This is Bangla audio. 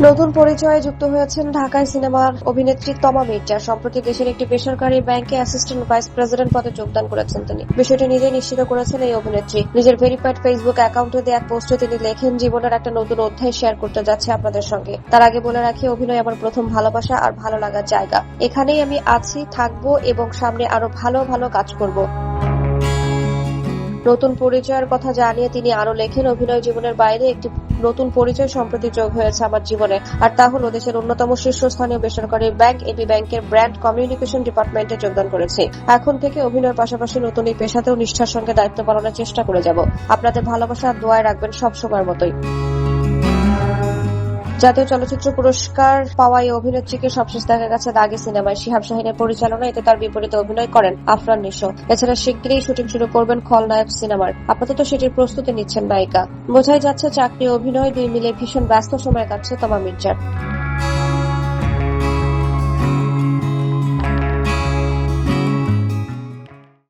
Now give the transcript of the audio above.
নতুন পরিচয়ে যুক্ত হয়েছেন ঢাকায় সিনেমার অভিনেত্রী তমা মির্জা। সম্প্রতি দেশের একটি বেসরকারি ব্যাংকে অ্যাসিস্ট্যান্ট ভাইস প্রেসিডেন্ট পদে যোগদান করেছেন তিনি। বিষয়টি নিজেই নিশ্চিত করেছেন এই অভিনেত্রী। নিজের ভেরিফাইড ফেসবুক অ্যাকাউন্টে দেওয়া এক পোস্টে তিনি লেখেন, জীবনের একটা নতুন অধ্যায় শেয়ার করতে যাচ্ছে আপনাদের সঙ্গে। তার আগে বলে রাখি, অভিনয় আমার প্রথম ভালোবাসা আর ভালো লাগার জায়গা। এখানেই আমি আছি, থাকবো এবং সামনে আরো ভালো ভালো কাজ করব। নতুন পরিচয়ের কথা জানিয়ে তিনি আরো লেখেন, অভিনয় জীবনের বাইরে একটি নতুন পরিচয় সম্প্রতি যোগ হয়েছে আমার জীবনে, আর তা হলো দেশের অন্যতম শীর্ষস্থানীয় বেসরকারি ব্যাংক এবি ব্যাংকের ব্র্যান্ড কমিউনিকেশন ডিপার্টমেন্টে যোগদান করেছি। এখন থেকে অভিনয়ের পাশাপাশি নতুন এই পেশাতেও নিষ্ঠার সঙ্গে দায়িত্ব পালনের চেষ্টা করে যাব। আপনাদের ভালোবাসা আর দোয়ায় রাখবেন সবসময়ের মতোই। জাতীয় চলচ্চিত্র পুরস্কার পাওয়া এই অভিনেত্রীকে সবশেষ দেখা গেছে দাগি সিনেমায়। শিহাব শাহীনের পরিচালনায় এতে তার বিপরীতে অভিনয় করেন আফরান নিশো। এছাড়া শিগগিরই শুটিং শুরু করবেন খলনায়ক সিনেমার। আপাতত সেটির প্রস্তুতি নিচ্ছেন নায়িকা। বোঝাই যাচ্ছে চাকরি অভিনয় দুই মিলে ভীষণ ব্যস্ত সময় কাটছে তমা মির্জার।